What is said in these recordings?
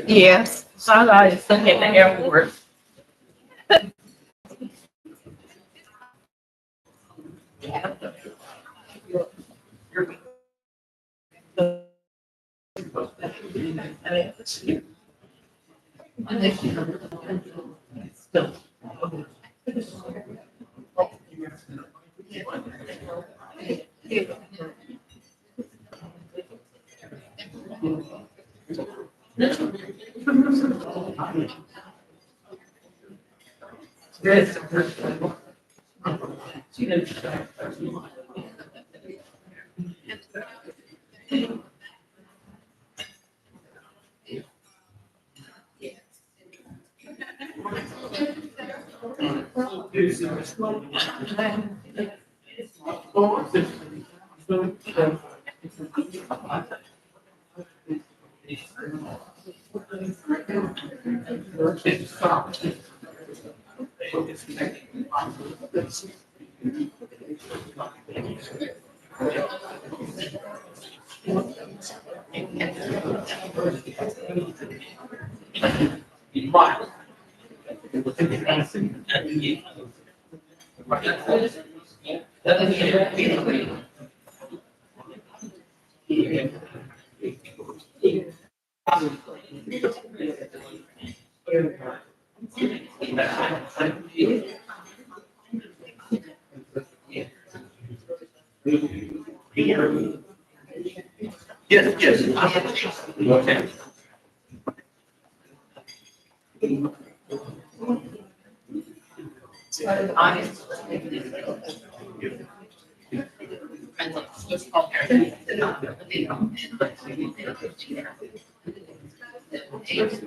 Yes, so I was thinking at the airport. Yes, yes. Okay. Yes, yes.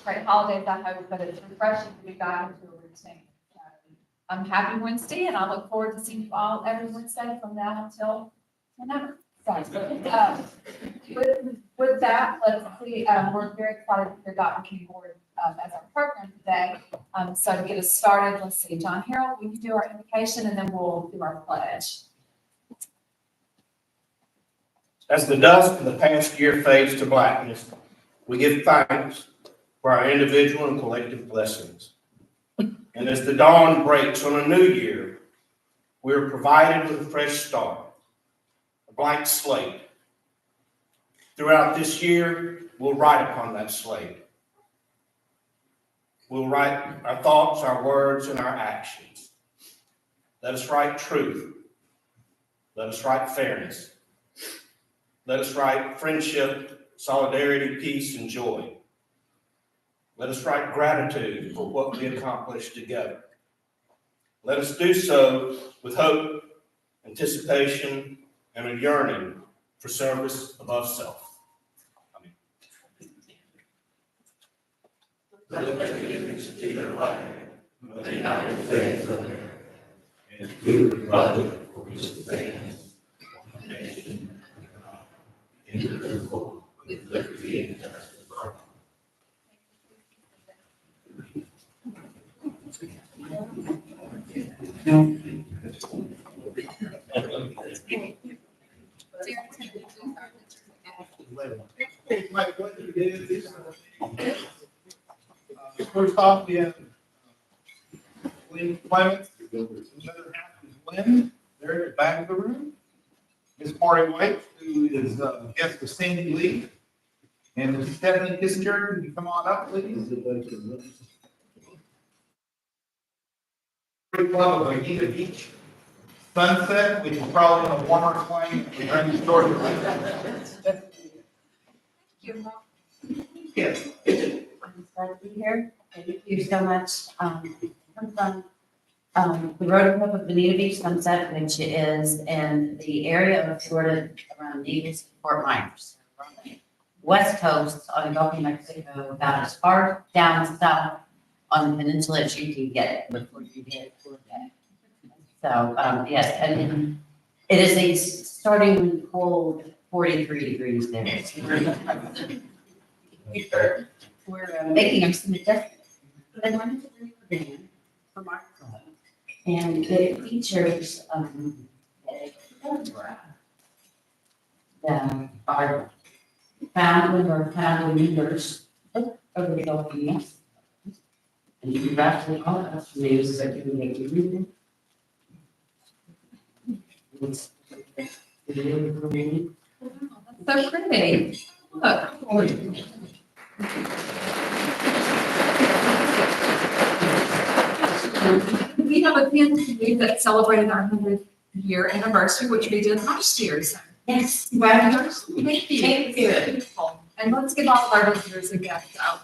Great holidays, I hope, but it's refreshing to be back into a routine. Happy Wednesday, and I look forward to seeing you all every Wednesday from now until whenever. So, with that, let's see, we're very excited for Dr. King Board as our program today. So to get us started, let's see, John Harold, we can do our invocation and then we'll do our pledge. As the dusk of the past year fades to blackness, we give thanks for our individual and collective blessings. And as the dawn breaks on a new year, we are provided with a fresh start, a blank slate. Throughout this year, we'll write upon that slate. We'll write our thoughts, our words, and our actions. Let us write truth. Let us write fairness. Let us write friendship, solidarity, peace, and joy. Let us write gratitude for what we accomplished together. Let us do so with hope, anticipation, and a yearning for service above self. Amen. Allegiance to the flag of the United States of America, and to the republic for which it stands, one nation, indivisible, with liberty and justice for all. First off, we have Lynn Clements. The other half is Lynn. They're at the back of the room. Miss Maury White, who is guest with Sandy Lee. And Miss Stephanie Kissinger, can you come on up, please? Pretty club of Aida Beach. Sunset, which is probably on a warmer climate during the storm. Yes. I'm glad to be here. Thank you so much. I'm from the Rotary Club of Bonita Beach Sunset, which is in the area of Florida around Naples, Fort Myers. West Coast on the Gulf of Mexico, about as far down south on the peninsula as you can get before you hit Florida. So, yes, and it is a starting cold 43 degrees there. We're making our summit desk. But I wanted to bring a band from our club, and it features that are found or found members over the Gulf of Mexico. And you can actually call us news that you can make you read it. It's So pretty. Look. we have a PNC that celebrated our 100-year anniversary, which we did last year. So Yes. congratulations. Thank you. Thank you. Beautiful. And let's give all of our visitors a gift out.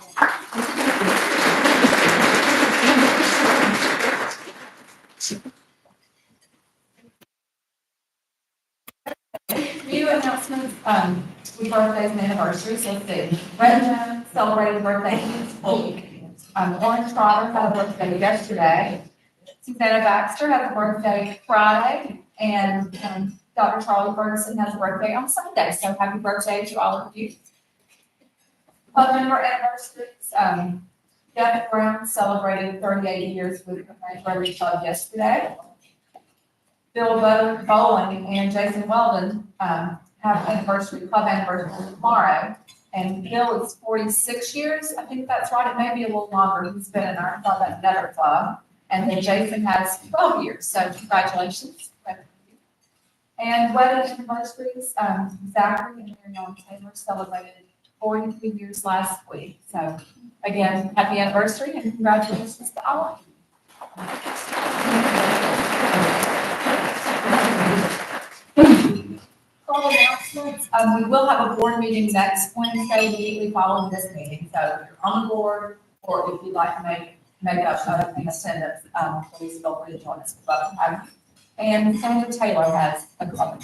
Few announcements, with birthdays and anniversaries, let's see. Brenda celebrated birthday this week. Orange Trotter had a birthday yesterday. Susanna Baxter has a birthday Friday, and Dr. Charlie Ferguson has a birthday on Sunday. So happy birthday to all of you. Other member anniversaries, Jeff Brown celebrated 38 years with the Rotary Club yesterday. Bill Bowen and Jason Weldon have club anniversary tomorrow. And Bill is 46 years. I think that's right. It may be a little longer. He's been in our club at another club. And then Jason has 12 years. So congratulations. And wedding anniversaries, Zachary and Marion Taylor celebrated 43 years last week. So again, happy anniversary and congratulations to all of you. Full announcements, we will have a board meeting next Wednesday, immediately following this meeting. So if you're on the board, or if you'd like to make up an attendance, please feel free to join us. And Sandra Taylor has a comment.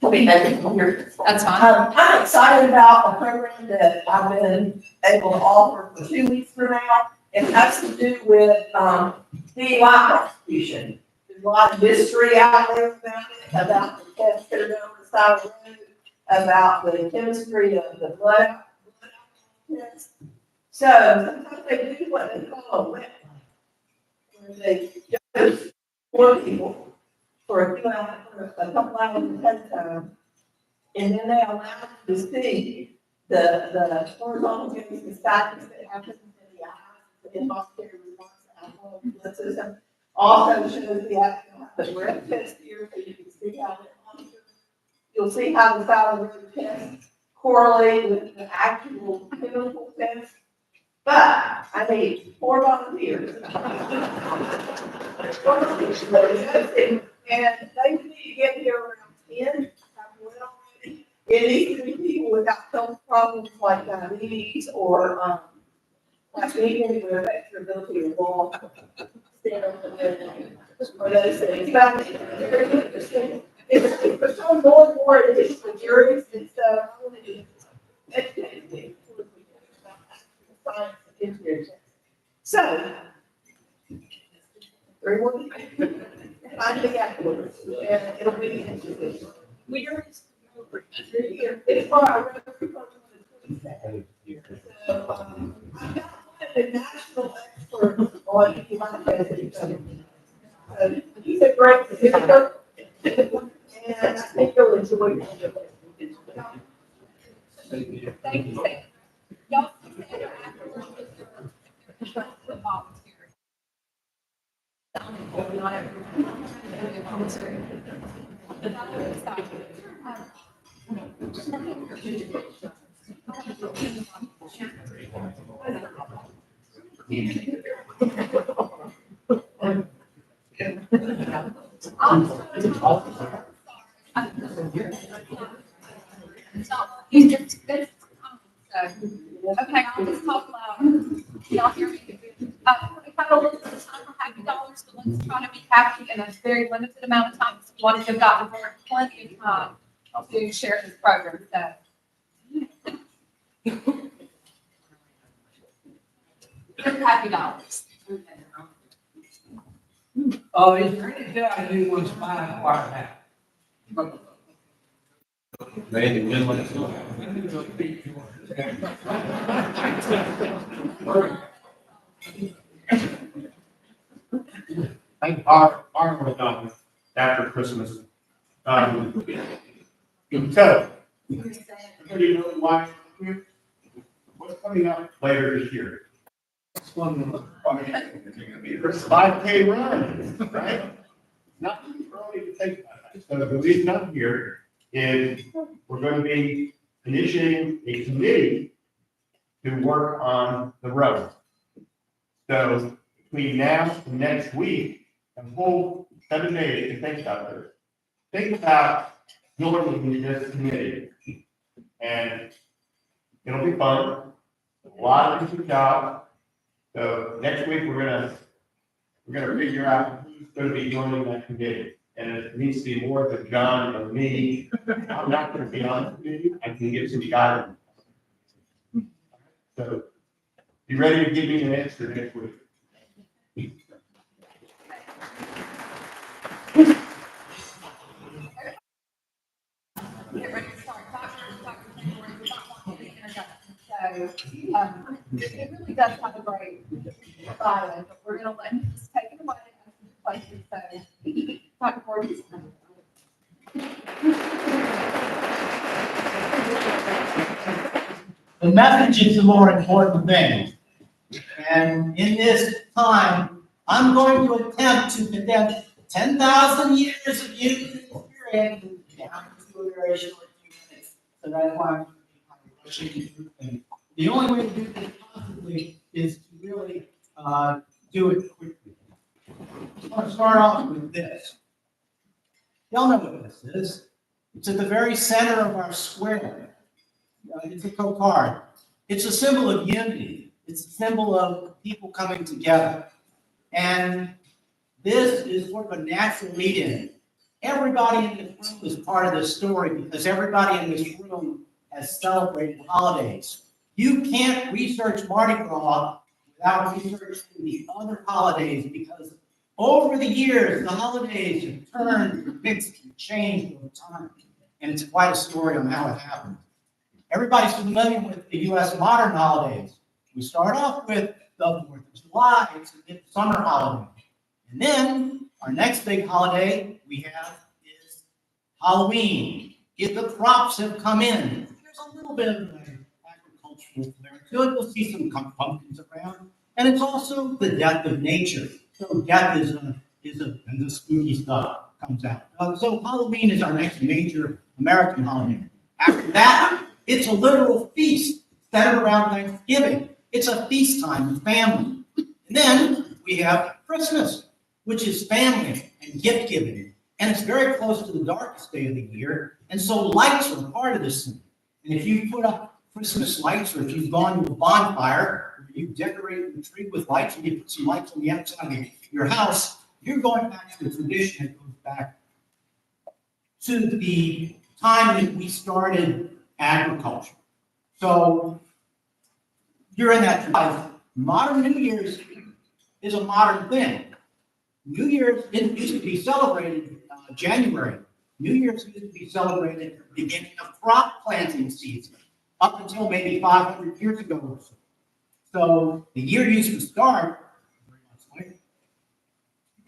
That's fine. I'm excited about a program that I've been able to offer for 2 weeks from now. It has to do with, DUI prosecution. There's a lot of mystery out there about the tests that are going on the side of the road, about the chemistry of the blood test. So sometimes they do what they call a wet one, where they just four people for a few hours, for a couple hours at a time, and then they allow them to see the horizontal gaze, the status that happens in the eyes, the involuntary response to alcohol blood system. Also shows the breath test here, so you can see how it monitors. You'll see how the side of the road test correlate with the actual clinical test. But I need 4 volunteers. And they need to get here around 10. It needs to be people without health problems like diabetes or like anything that affects your ability to walk, stand up, or those things. But it's very interesting. It's become more and more additional juries, and so I want to educate people about science and engineering. So, 3 more. Find me afterwards, and it'll be interesting. It's for our Rotary Club on the 22nd. So, I've got a national expert on human testing. He's a great speaker, and I think you'll enjoy it. Thank you, Sam. Y'all can stand afterwards with your volunteer. Not Okay, I'll just talk loud. Y'all hear me? We have a little bit of time for happy dollars, but let's try to be happy in a very limited amount of time. So we want to give Dr. Moore plenty of time to share this program. So. Here's happy dollars. Oh, is there anything I do was my choir hat? I think our was done after Christmas. So, anybody know why? What's coming up later this year? It's 5K run, right? Not too early to think about that. So the reason I'm here is we're going to be initiating a committee to work on the road. So between now and next week, a full 7 days to think about this. Think about joining this committee. And it'll be fun, a lot of different jobs. So next week, we're gonna figure out who's gonna be joining that committee. And it needs to be more than John or me. I'm not gonna be on the committee, I can give some guidance. So, be ready to give me an answer next week. Get ready to start. Dr. Taylor does not want to be introduction. So, it really does have a great bio, but we're gonna let him just take it away and ask some questions. So, Dr. Gordon. The message is the more important thing. And in this time, I'm going to attempt to condense 10,000 years of human experience down to a very short few minutes. So that's why I'm rushing through things. The only way to do this possibly is to really do it quickly. I want to start off with this. Y'all know what this is. It's at the very center of our square. It's a cocarde. It's a symbol of unity. It's a symbol of people coming together. And this is sort of a natural lead-in. Everybody in this room is part of this story because everybody in this room has celebrated holidays. You can't research Mardi Gras without researching the other holidays because over the years, the holidays have turned, mixed, and changed over time. And it's quite a story on how it happened. Everybody's familiar with the U.S. modern holidays. We start off with the 4th of July, it's the summer holiday. And then our next big holiday we have is Halloween. If the crops have come in, there's a little bit of an agricultural flair to it. You'll see some pumpkins around. And it's also the death of nature. So death and the spooky stuff comes out. So Halloween is our next major American holiday. After that, it's a literal feast centered around Thanksgiving. It's a feast time with family. And then we have Christmas, which is family and gift giving. And it's very close to the darkest day of the year. And so lights are a part of this thing. And if you put up Christmas lights, or if you've gone to a bonfire, or you decorate the tree with lights, and you put some lights on the outside of your house, you're going back to a tradition that goes back to the time that we started agriculture. So during that time, modern New Year's is a modern thing. New Year's didn't used to be celebrated January. New Year's used to be celebrated at the beginning of crop planting season, up until maybe 500 years ago or so. So the year used to start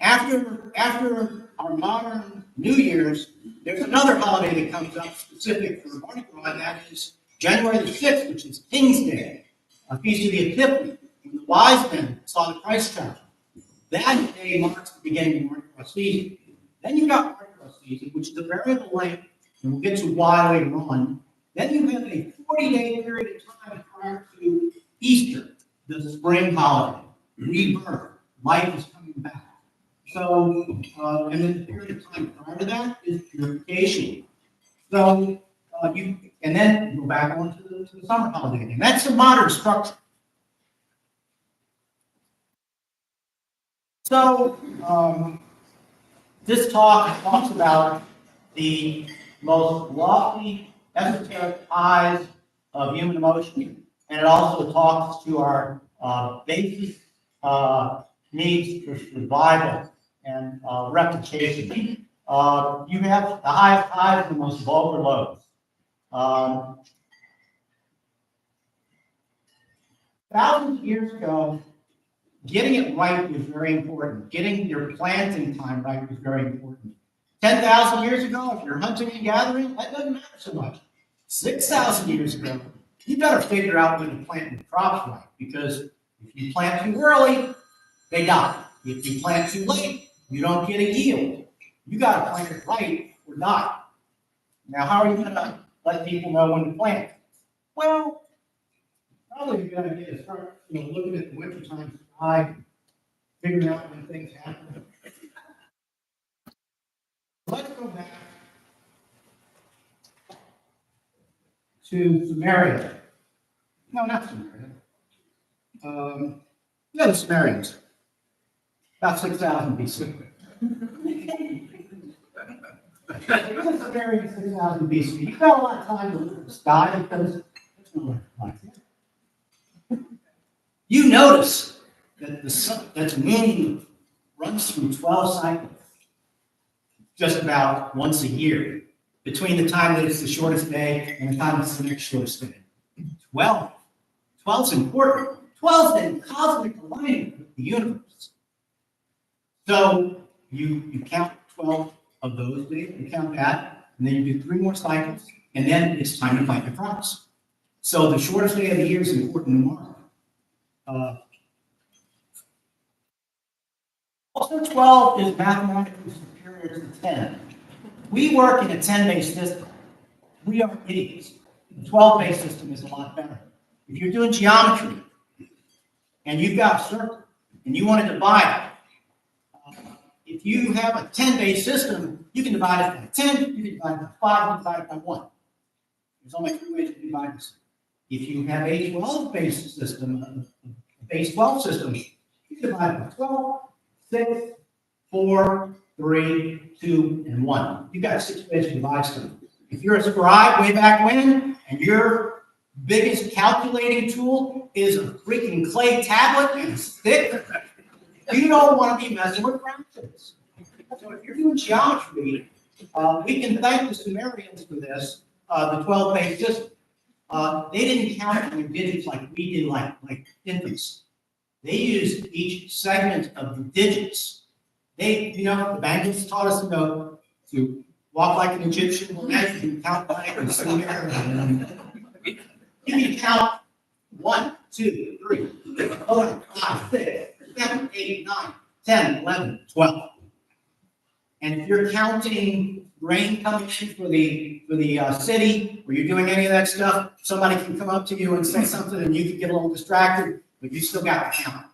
after our modern New Year's. There's another holiday that comes up specific for Mardi Gras, and that is January the 6th, which is King's Day, a feast of the Epiphany, when the wise men saw the Christ child. That day marks the beginning of Mardi Gras season. Then you got Mardi Gras season, which is a variable length, and we'll get to why later on. Then you have a 40-day period of time prior to Easter, the spring holiday, rebirth, life is coming back. So, and then the period of time prior to that is purification. So, and then go back on to the summer holiday. And that's the modern structure. So, this talk talks about the most lofty, esoteric ties of human emotion, and it also talks to our basic needs for survival and replication. You have the highest highs and the most vulgar lows. Thousands of years ago, getting it right was very important. Getting your planting time right was very important. 10,000 years ago, if you're hunting and gathering, that doesn't matter so much. 6,000 years ago, you better figure out when to plant your crops right, because if you plant too early, they die. If you plant too late, you don't get a yield. You got to plant it right or not. Now, how are you going to let people know when to plant? Well, probably a good idea to start, looking at the wintertime sky figuring out when things happen. Let's go back to Samaria. No, not Samaria. Yeah, the Sumerians. About 6,000 BC. Sumerians, 6,000 BC. You've got a lot of time to look at the sky because there's no light like that. You notice that the sun, that the moon runs through 12 cycles just about once a year, between the time that it's the shortest day and the time it's the next shortest day. 12. 12 is important. 12 is the cosmic alignment of the universe. So you count 12 of those days, you count that, and then you do 3 more cycles, and then it's time to plant the crops. So the shortest day of the year is important tomorrow. Also, 12 is mathematically superior to 10. We work in a 10-based system. We are idiots. The 12-based system is a lot better. If you're doing geometry and you've got a circle and you want to divide it, if you have a 10-based system, you can divide it by 10, you can divide it by 5, you can divide it by 1. There's only 3 ways to divide this. If you have a 12-based system, a base 12 system, you can divide it by 12, 6, 4, 3, 2, and 1. You've got 6 ways to divide stuff. If you're a scribe way back when, and your biggest calculating tool is a freaking clay tablet and a stick, you don't want to be messing with fractions. So if you're doing geometry, we can thank the Sumerians for this, the 12-based system. They didn't count their digits like we did, like infants. They used each segment of the digits. The Bangles taught us to walk like an Egyptian, you can count by or you can count 1, 2, 3, 4, 5, 6, 7, 8, 9, 10, 11, 12. And if you're counting grain coming in for the city, or you're doing any of that stuff, somebody can come up to you and say something, and you can get a little distracted, but you still got to count.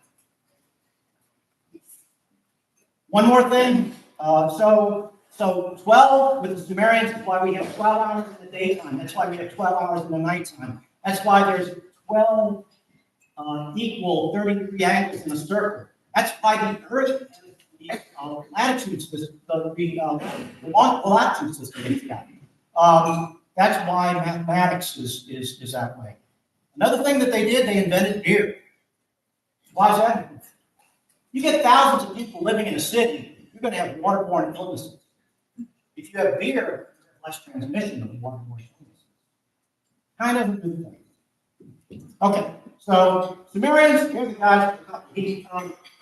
One more thing. So 12 with the Sumerians is why we have 12 hours in the daytime. That's why we have 12 hours in the nighttime. That's why there's 12 equal 33 angles in a circle. That's why the Earth has the latitude system, the latitude system is that. That's why mathematics is that way. Another thing that they did, they invented beer. Why is that? You get thousands of people living in a city, you're going to have waterborne illnesses. If you have beer, less transmission of waterborne illnesses. Kind of a good thing. Okay, so Sumerians, here's the guys.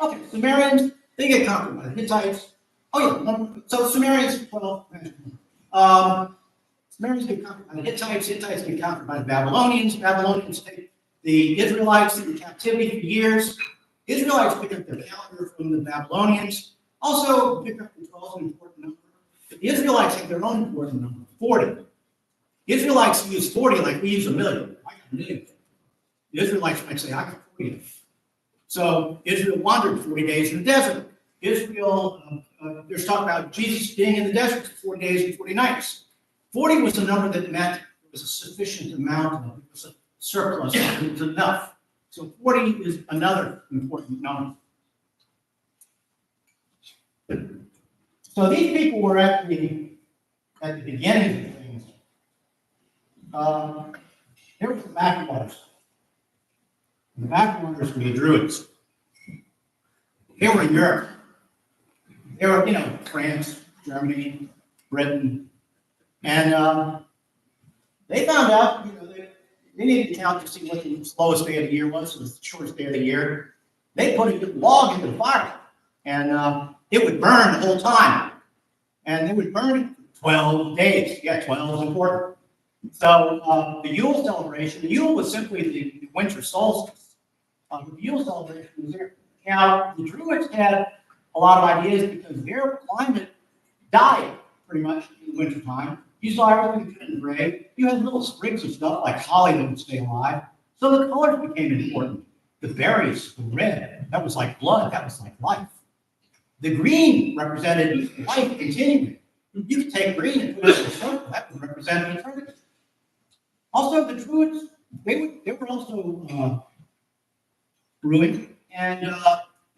Okay, Sumerians, they get conquered by the Hittites. Oh yeah, so Sumerians, well, Sumerians get conquered by the Hittites. Hittites get conquered by the Babylonians. Babylonians take the Israelites into captivity for years. Israelites pick up their calendar from the Babylonians. Also, pick up the 12 an important number. The Israelites have their own important number, 40. The Israelites use 40 like we use a million. I got a million. The Israelites might say, I got 40. So Israel wandered 40 days in the desert. Israel, there's talk about Jesus being in the desert for 40 days and 40 nights. 40 was a number that meant it was a sufficient amount of it. It was a surplus. It was enough. So 40 is another important number. So these people were at the beginning of things. There was the backwaters. The backwaters were the Druids. They were in Europe. They were, France, Germany, Britain. And they found out, they needed to count to see what the slowest day of the year was, the shortest day of the year. They put a log into the fire, and it would burn the whole time. And it would burn 12 days. Yeah, 12 is important. So the Yule celebration, the Yule was simply the winter solstice. The Yule celebration was there. Now, the Druids had a lot of ideas because their climate died pretty much in the wintertime. You saw everything turn gray. You had little sprigs of stuff like holly that would stay alive. So the colors became important. the berries were red. That was like blood. That was like life. The green represented life continuing. You could take green and put it in a circle. That would represent eternity. Also, the Druids, they were also brewing, and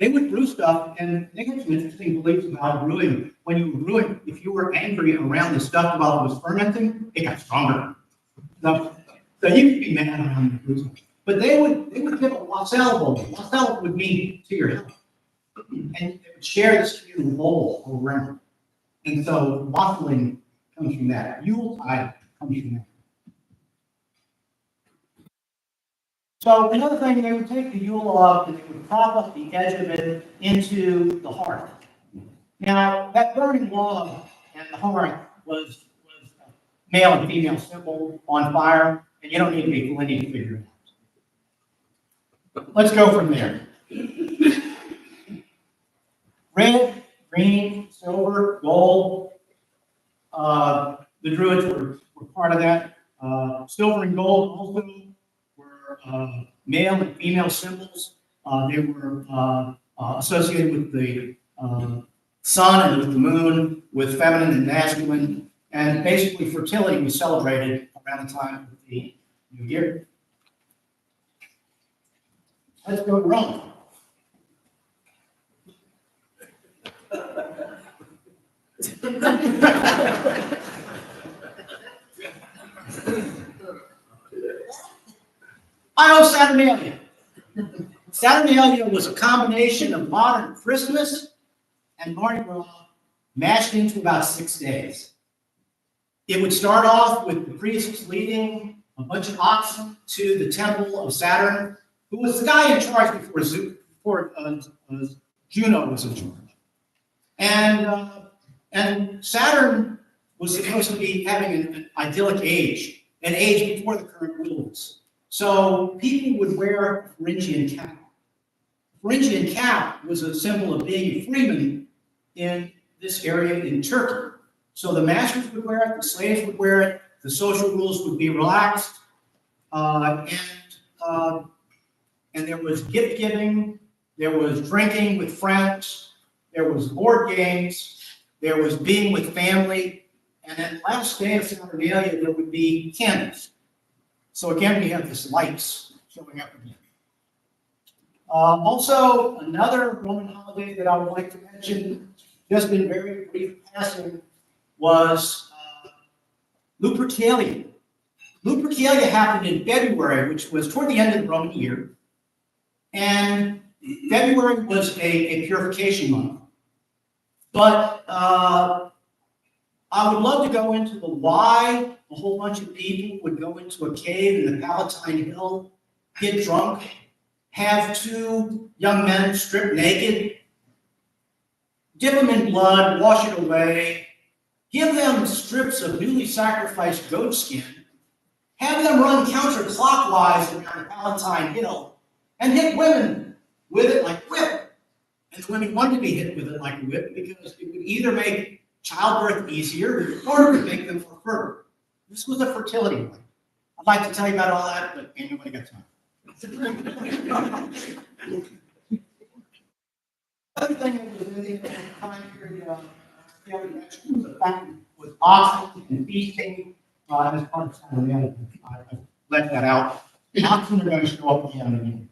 they would brew stuff, and they had some interesting beliefs about brewing. When you were brewing, if you were angry around the stuff while it was fermenting, it got stronger. So you could be mad around the brew. But they would give a wassail bowl. Wassail would mean to your health. And they would share this communal bowl around. And so waffling comes from that. Yuletide comes from that. So another thing, they would take the Yule log and they would prop up the edge of it into the hearth. Now, that burning log and the hearth was a male and female symbol on fire, and you don't need to be plenty to figure it out. Let's go from there. Red, green, silver, gold. The Druids were part of that. Silver and gold also were male and female symbols. They were associated with the sun and with the moon, with feminine and masculine. And basically, fertility was celebrated around the time of the New Year. Let's go to Rome. I know Saturnalia. Saturnalia was a combination of modern Christmas and Mardi Gras mashed into about 6 days. It would start off with the priests leading a bunch of oxen to the temple of Saturn, who was the guy in charge before Juno was in charge. And Saturn was supposed to be having an idyllic age, an age before the current wilderness. So people would wear a Phrygian cap. Phrygian cap was a symbol of being a freeman in this area in Turkey. So the masters would wear it, the slaves would wear it, the social rules would be relaxed, and there was gift giving, there was drinking with friends, there was board games, there was being with family, and then last day of Saturnalia, there would be candles. So again, we have this lights showing up again. Also, another Roman holiday that I would like to mention, just in very brief passing, was Lupercalia. Lupercalia happened in February, which was toward the end of the Roman year. And February was a purification month. But I would love to go into the why a whole bunch of people would go into a cave in the Palatine Hill, get drunk, have two young men stripped naked, dip them in blood, wash it away, give them strips of newly sacrificed goat skin, have them run counterclockwise around the Palatine Hill, and hit women with it like a whip. And the women wanted to be hit with it like a whip because it would either make childbirth easier or it would make them more fertile. This was a fertility rite. I'd like to tell you about all that, but ain't nobody got time. Other thing that was in the time period, the other mentioned was the fact with oxen and feasting as part of Saturnalia. I let that out. Oxen are going to show up again and again.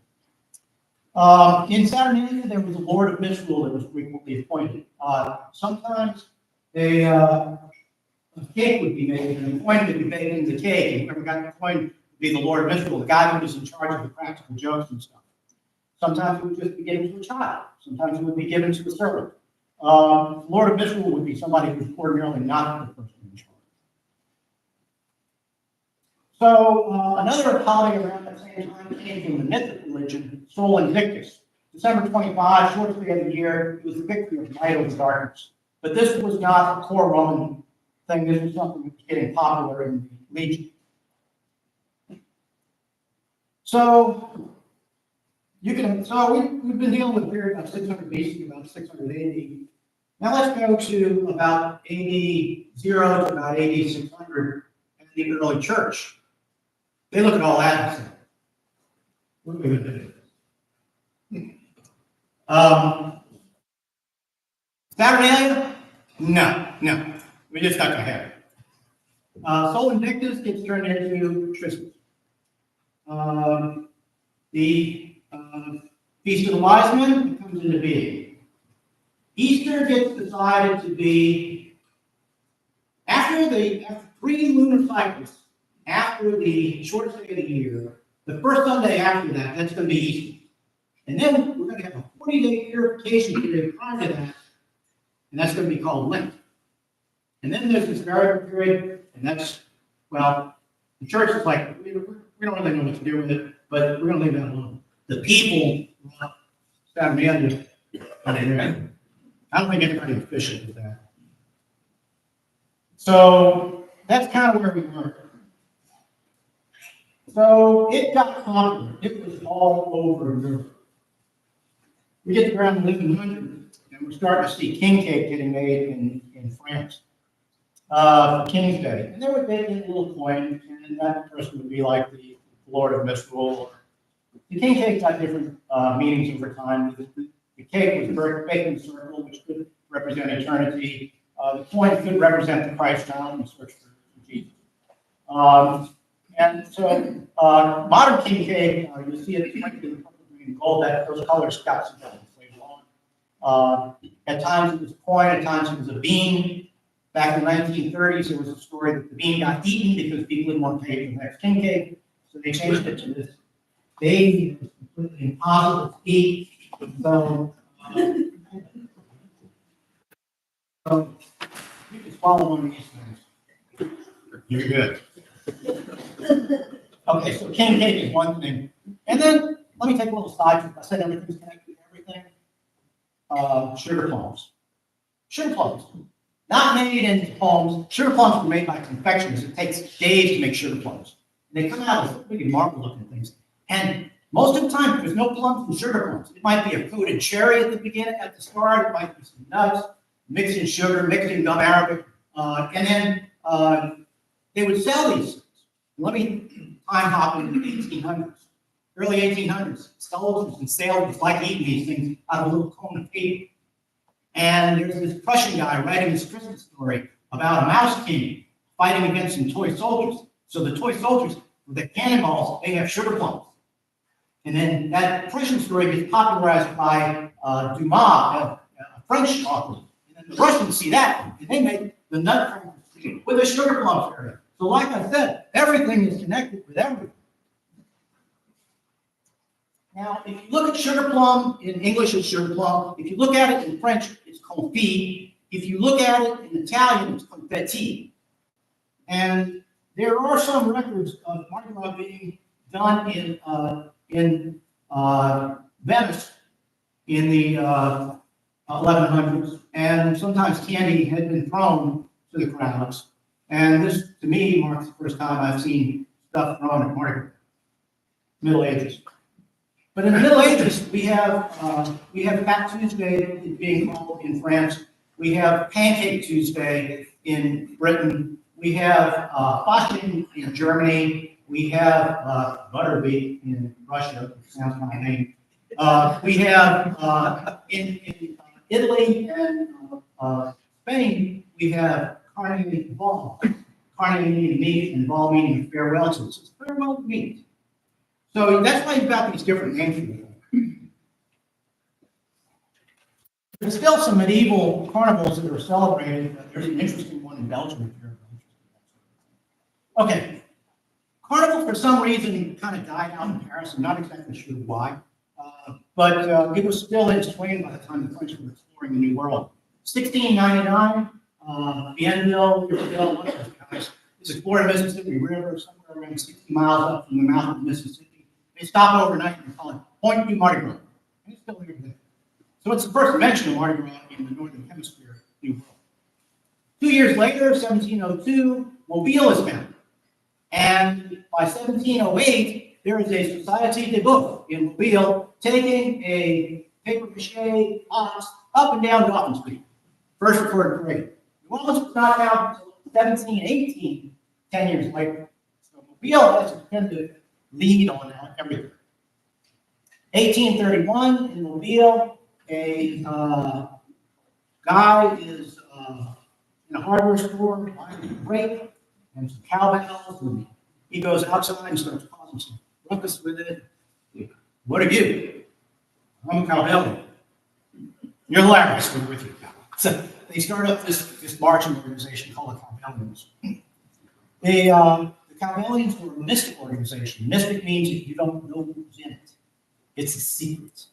In Saturnalia, there was a Lord of Misrule that was frequently appointed. Sometimes a cake would be made, and a coin would be made into the cake, and whoever got the coin would be the Lord of Misrule, the guy who was in charge of the practical jokes and stuff. Sometimes it would just be given to a child. Sometimes it would be given to a servant. Lord of Misrule would be somebody who's ordinarily not the person in charge. So another holiday around that same time came from the mythic religion, Sol Invictus. December 25, shortly of the year, it was the victory of light over darkness. But this was not a core Roman thing. This was something that was getting popular in the legion. So we've been dealing with a period of 600 BC, about 600 AD. Now let's go to about AD 0 to about AD 600 and the early church. They look at all that and say, what are we going to do? Saturnalia? No, no, we're just not gonna have it. Sol Invictus gets turned into Tristan. The Feast of the Wise Men comes into being. Easter gets decided to be after 3 lunar cycles, after the shortest day of the year, the first Sunday after that, that's gonna be Easter. And then we're gonna have a 40-day purification period prior to that, and that's gonna be called Lent. And then there's this variable period, and that's, well, the church is like, we don't really know what to do with it, but we're gonna leave that alone. The people, Saturnalia, I don't think anybody official with that. So that's kind of where we were. So it got popular. It was all over Europe. We get to around 1100, and we're starting to see king cake getting made in France for King's Day. And they would make a little coin, and that person would be like the Lord of Misrule. The king cake got different meanings over time. The cake was baked in a circle, which could represent eternity. The coin could represent the Christ child in search for Jesus. And so modern king cake, you'll see it reflected in purple, green, and gold. Those colors got some flavor on. At times it was a coin, at times it was a bean. Back in the 1930s, there was a story that the bean got eaten because people didn't want to pay for the next king cake. So they changed it to this baby. It was completely impossible to eat. So you can swallow one of these things. You're good. Okay, so king cake is one thing. And then let me take a little side trip. I said everything's connected to everything. Sugar plums. Sugar plums. Not made in homes. Sugar plums were made by confectioners. It takes days to make sugar plums. They come out as big and marble looking things. And most of the time, there's no plums in sugar plums. It might be a coated cherry at the beginning, at the start. It might be some nuts, mixed in sugar, mixed in gum arabic. And then they would sell these things. Let me time hop into the 1800s. Early 1800s, soldiers and sailors like eating these things out of a little cone of paper. And there's this Prussian guy writing this Christmas story about a mouse king fighting against some toy soldiers. So the toy soldiers, with the cannonballs, they have sugar plums. And then that Prussian story gets popularized by Dumas, a French author. And then the Russians see that, and they make the nutcracker with a sugar plum fairy. So like I said, everything is connected with everything. Now, if you look at sugar plum, in English it's sugar plum. If you look at it in French, it's confit. If you look at it in Italian, it's confetti. And there are some records of Mardi Gras being done in Venice in the 1100s, and sometimes candy had been thrown to the crowds. And this, to me, marks the first time I've seen stuff thrown at Mardi Gras. Middle Ages. But in the Middle Ages, we have Fat Tuesday being called in France. We have Pancake Tuesday in Britain. We have Fasching in Germany. We have Butterbeet in Russia. Sounds kind of name. We have in Italy and Spain, we have Carne Ball. Carne meaning meat and ball meaning farewell to. So it's farewell to meat. So that's why you've got these different names for them. There's still some medieval carnivals that are celebrated. There's an interesting one in Belgium. If you're interested. Okay. Carnival, for some reason, kind of died out in Paris. I'm not exactly sure why. But it was still in swing by the time the French were exploring the New World. 1699, Bienville, one of those guys, is exploring the Mississippi River, somewhere around 60 miles up from the mouth of the Mississippi. They stop overnight and call it Point du Mardi Gras. And it's still here today. So it's the first mention of Mardi Gras in the Northern Hemisphere New World. 2 years later, 1702, Mobile is founded. And by 1708, there is a Société des Bœufs in Mobile taking a paper mache ox up and down Dauphin Street. First recorded parade. New Orleans was not found until 1718, 10 years later. So Mobile has a definitive lead on everything. 1831 in Mobile, a, guy is, in a hardware store buying a brake and some cowbells, and he goes outside and starts causing some ruckus with it. What are you? I'm a cowbell. You're hilarious. We're with you. So they start up this marching organization called the Cowbellians. The Cowbellians were a mystic organization. Mystic means you don't know who's in it. It's a secret.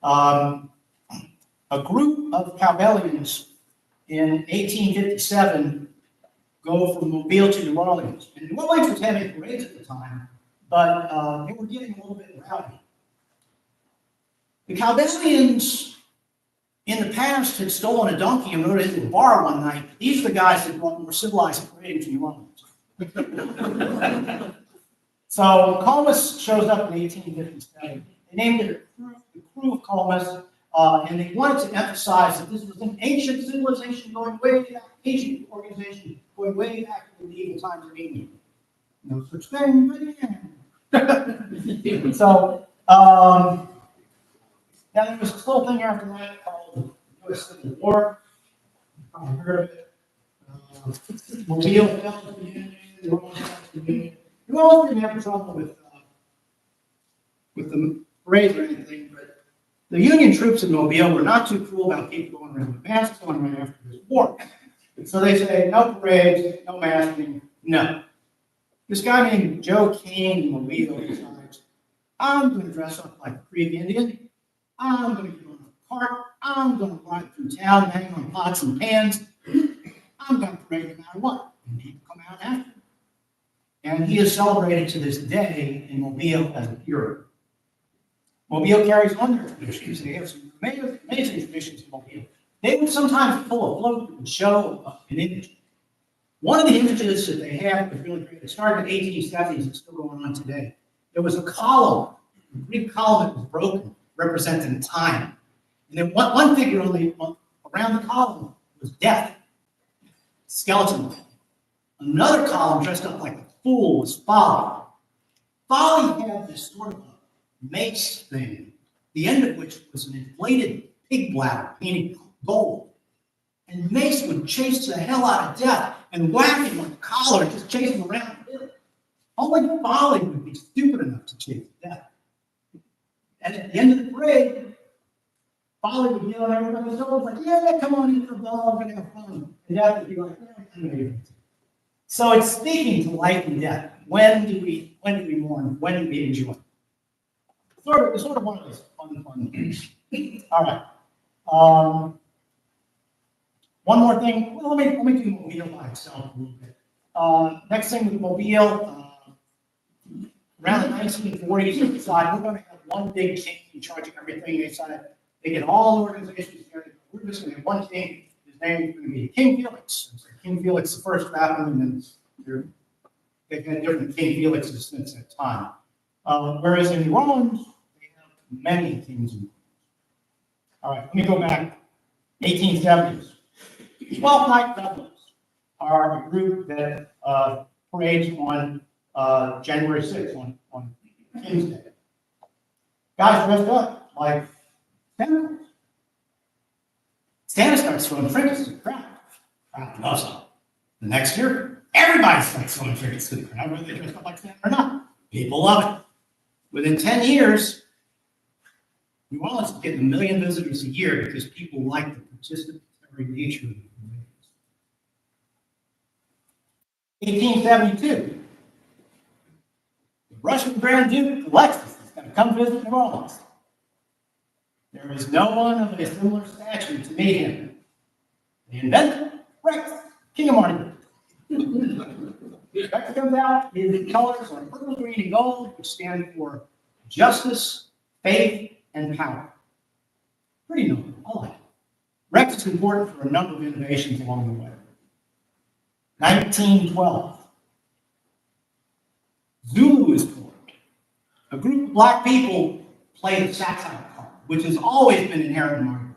A group of Cowbellians in 1857 go from Mobile to New Orleans. And New Orleans was having parades at the time, but they were getting a little bit rowdy. The Cowbellians in the past had stolen a donkey and rode it into a bar one night. These are the guys that brought more civilized parading to New Orleans. So Comus shows up in 1857. They named it the Crew of Comus, and they wanted to emphasize that this was an ancient civilization going way back, ancient organization going way back to the medieval times of England. No such thing, but yeah. So, now there was this little thing after that called the U.S. Civil War. You've probably heard of it. Mobile fell to the Union. New Orleans fell to the Union. New Orleans didn't have trouble with the parades or anything, but the Union troops in Mobile were not too cool about people going around with masks on right after this war. So they say, no parades, no masking, no. This guy named Joe Kane in Mobile decides, I'm going to dress up like a Creek Indian. I'm going to get on a cart. I'm going to ride through town and hang on pots and pans. I'm going to parade no matter what. And people come out after him. And he is celebrated to this day in Mobile as a hero. Mobile carries on their traditions. They have some amazing traditions in Mobile. They would sometimes pull a float that would show an image. One of the images that they have was really great. It started in the 1870s. It's still going on today. There was a column, a Greek column that was broken, representing time. And then one figure only around the column was death, skeleton. Another column dressed up like a fool was Folly. Folly had this sort of a mace thing, the end of which was an inflated pig bladder, meaning gold. And Mace would chase the hell out of Death and whack him with the collar and just chase him around. Only Folly would be stupid enough to chase Death. And at the end of the parade, Folly would yell at everybody's shoulders like, yeah, come on into the ball, we're gonna have fun. And Death would be like, yeah, I'm gonna do it. So it's speaking to life and death. When do we mourn? When do we enjoy? It's sort of one of those fun things. All right. One more thing. Well, let me do Mobile by itself a little bit. Next thing with Mobile, around the 1940s, they decided we're going to have one big king in charge of everything. They decided they get all the organizations together. We're just going to have one king. His name is going to be King Felix. So King Felix the first happened, and then they've had different King Felixes since that time. Whereas in New Orleans, they have many kings. All right, let me go back. 1870s. 12 Night Rebels are a group that parades on January 6th, on King's Day. Guys dressed up like Santa Claus. Santa starts throwing trinkets to the crowd. Crowd loves them. The next year, everybody starts throwing trinkets to the crowd, whether they dress up like Santa or not. People love it. Within 10 years, New Orleans is getting 1 million visitors a year because people like the participatory nature of the parades. 1872, the Russian Grand Duke Alexis is going to come visit New Orleans. There is no one of a similar stature to meet him. The inventor, Rex, King of Mardi Gras. Rex comes out, his colors are purple, green, and gold, which stand for justice, faith, and power. Pretty noble. I like it. Rex is important for a number of innovations along the way. 1912. Zulu is formed. A group of black people play the satire card, which has always been inherent in Mardi Gras.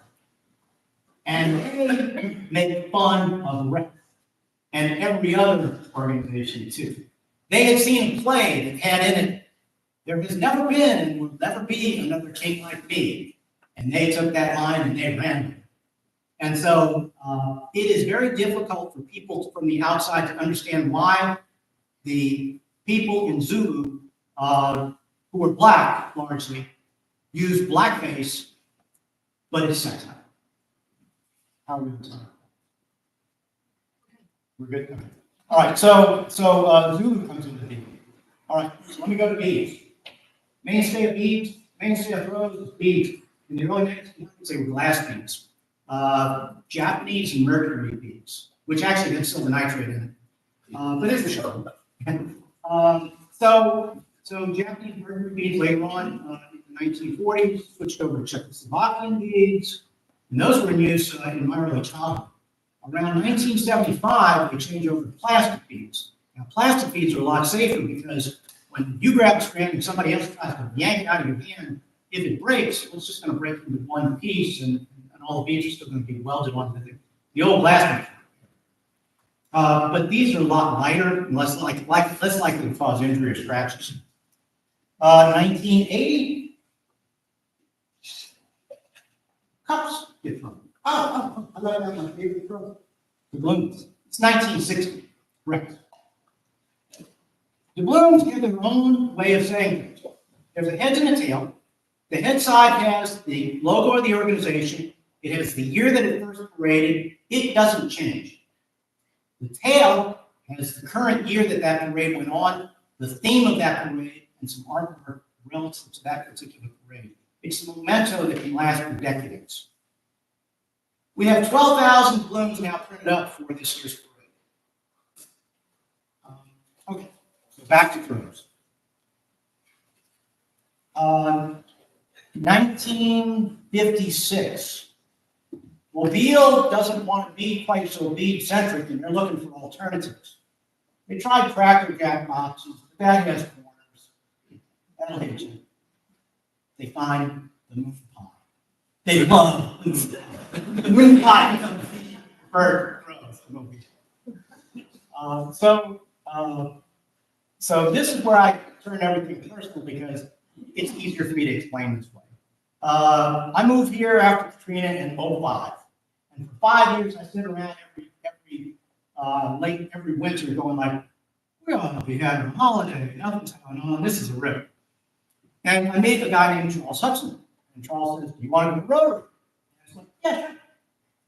And they make fun of Rex and every other organization too. They had seen a play that had in it, there has never been and will never be another king like me. And they took that line and they ran it. And so it is very difficult for people from the outside to understand why the people in Zulu, who are black largely, use blackface, but it's satire. How are we doing? We're good? Okay. All right, so Zulu comes into being. All right, so let me go to beads. Mainstay of throws is beads. In the early 1900s, they were glass beads. Japanese and mercury beads, which actually had silver nitrate in it. But it's a show. So Japanese mercury beads later on in the 1940s switched over to Czechoslovakian beads, and those were in use in my early childhood. Around 1975, they changed over to plastic beads. Now, plastic beads are a lot safer because when you grab a strand and somebody else tries to yank it out of your hand, if it breaks, it's just going to break into one piece, and all the beads are still going to be welded onto the old glass. But these are a lot lighter and less likely to cause injury or scratches. 1980, cups get thrown. I love that, my favorite throw. The balloons. It's 1960, correct. The balloons have their own way of saying things. There's a head and a tail. The head side has the logo of the organization. It has the year that it first paraded. It doesn't change. The tail has the current year that parade went on, the theme of that parade, and some artwork relative to that particular parade. It's a memento that can last for decades. We have 12,000 balloons now printed up for this year's parade. Okay, so back to throws. 1956. Mobile doesn't want to be quite so bead-centric, and they're looking for alternatives. They tried Cracker Jack boxes, but that has corners. That'll hit you. They find the moon pie. They love the moon pie becomes the preferred throw. So this is where I turn everything personal because it's easier for me to explain this way. I moved here after Katrina in 2005. And for 5 years, I sit around every winter going like, we ought to be having a holiday, nothing's going on, this is a rip. And I met a guy named Charles Hudson. And Charles says, do you want to go to Rotary? And I was like, yeah, sure.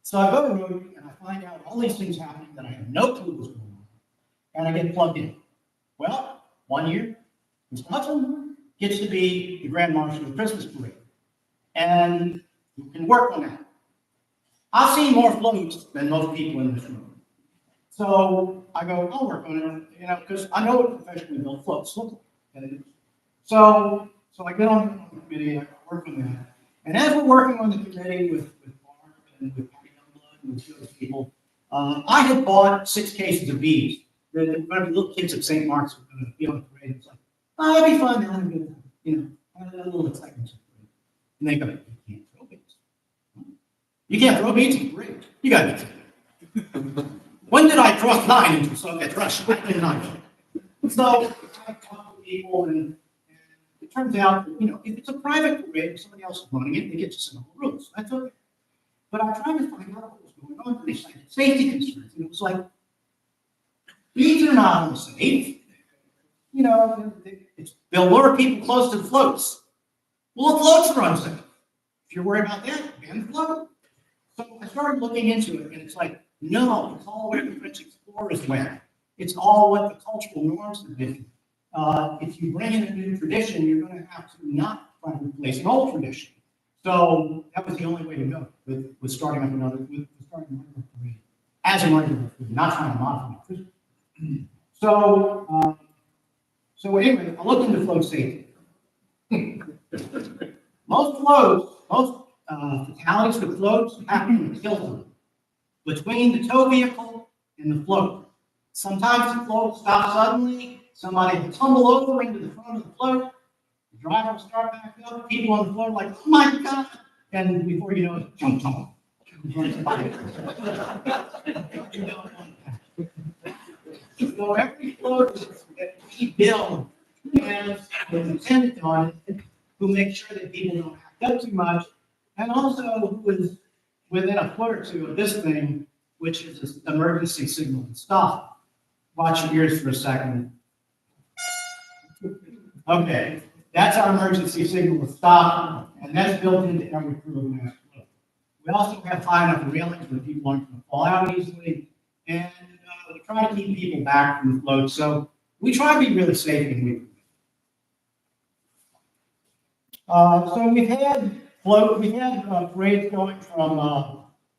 So I go to Rotary and I find out all these things happening that I have no clue what's going on. And I get plugged in. Well, 1 year, Mr. Hudson gets to be the Grand Marshal of the Christmas Parade. And you can work on that. I've seen more floats than most people in this room. So I go, I'll work on it, because I know what professionally built floats look like. And so I get on the committee, I work on that. And as we're working on the committee with Mark and with Patty Youngblood and with other people, I had bought 6 cases of beads. There were going to be little kids at St. Mark's who were going to be on the parade. It's like, oh, that'd be fun. Have a little excitement. And they go, you can't throw beads. You can't throw beads in the parade. You got to be kidding. When did I cross the line into Soviet Russia? I did not. So I talk to people, and it turns out that, if it's a private parade and somebody else is running it, they get to set all the rules. That's okay. But I tried to find out what was going on. They cited safety concerns. And it was like, beads are not unsafe. They'll lure people close to the floats. Well, the floats are unsafe. If you're worried about that, ban the float. So I started looking into it, and it's like, no, it's all what the French explorers went. It's all what the cultural norms have been. If you bring in a new tradition, you're going to have to not try to replace an old tradition. So that was the only way to go with starting up another parade as a regular parade, not trying to modify it. So anyway, I looked into float safety. Most fatalities with floats happen in the tilt between the tow vehicle and the float. Sometimes the float stops suddenly, somebody will tumble over into the front of the float, the driver will start back up, people on the floor are like, oh my God, and before you know it, jump. So every float that we build has an attendant on it who makes sure that people don't act up too much and also was within a foot or two of this thing, which is an emergency signal to stop. Watch your ears for a second. Okay, that's our emergency signal to stop, and that's built into every crew of mass flow. We also have high enough railings where people aren't going to fall out easily, and we try to keep people back from the float. So we try to be really safe and we. So we've had parades going from,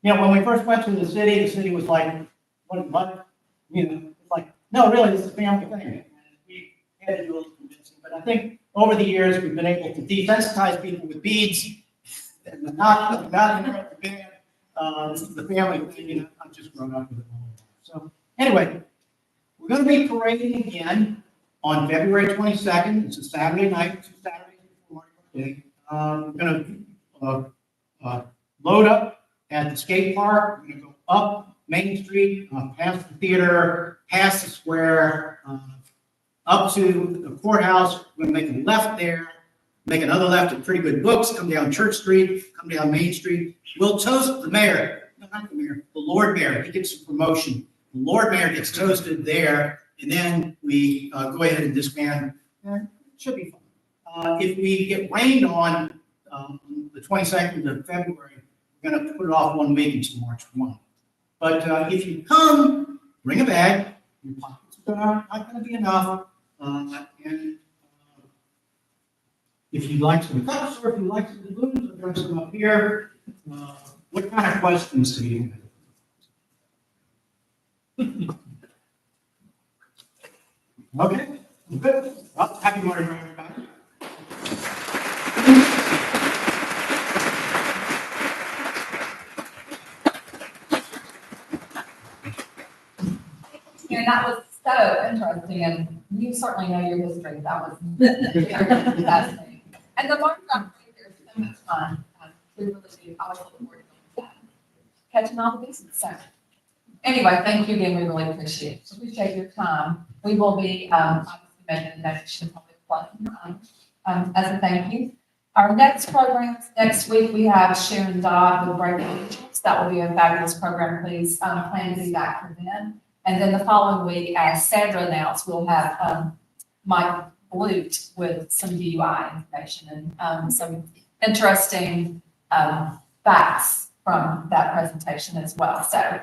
when we first went to the city was like, what, it's like, no, really, this is a family thing. And we had to do a little convincing, but I think over the years, we've been able to desensitize people with beads and not interrupt the band. This is the family thing, I've just grown up with it. So anyway, we're going to be parading again on February 22nd. It's a Saturday night, 2 Saturdays before Martin Luther King. We're going to load up at the skate park. We're going to go up Main Street, past the theater, past the square, up to the courthouse. We're going to make a left there, make another left at Pretty Good Books, come down Church Street, come down Main Street. We'll toast the mayor, no, not the mayor, the Lord Mayor. He gets a promotion. The Lord Mayor gets toasted there, and then we go ahead and disband. It should be fun. If we get rained on the 22nd of February, we're going to put it off 1 week until March 1. But if you come, bring a bag. Your pockets are not going to be enough. And if you'd like some cups or if you'd like some balloons, I'll bring some up here. What kind of questions do you have? Okay, good. Well, happy morning, everybody. And that was so interesting, and you certainly know your history. That was fascinating. And the March on Break is so much fun. We really do. I was looking forward to catching all the business. So anyway, thank you again. We really appreciate your time. We will be obviously making a donation to public funding as a thank you. Our next program next week, we have Sharon Dodd with Breaking Angels. That will be a fabulous program. Please plan to be back for then. And then the following week, as Sandra announced, we'll have Mike Blute with some DUI information and some interesting facts from that presentation as well. So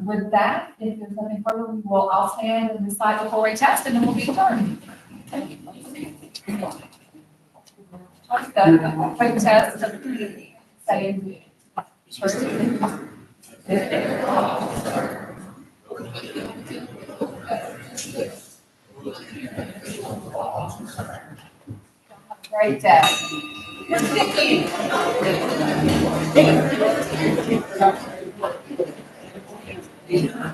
with that, if there's nothing further, we will all stand and recite the 4A test, and then we'll be adjourned. The quick test of saying great day. Yeah.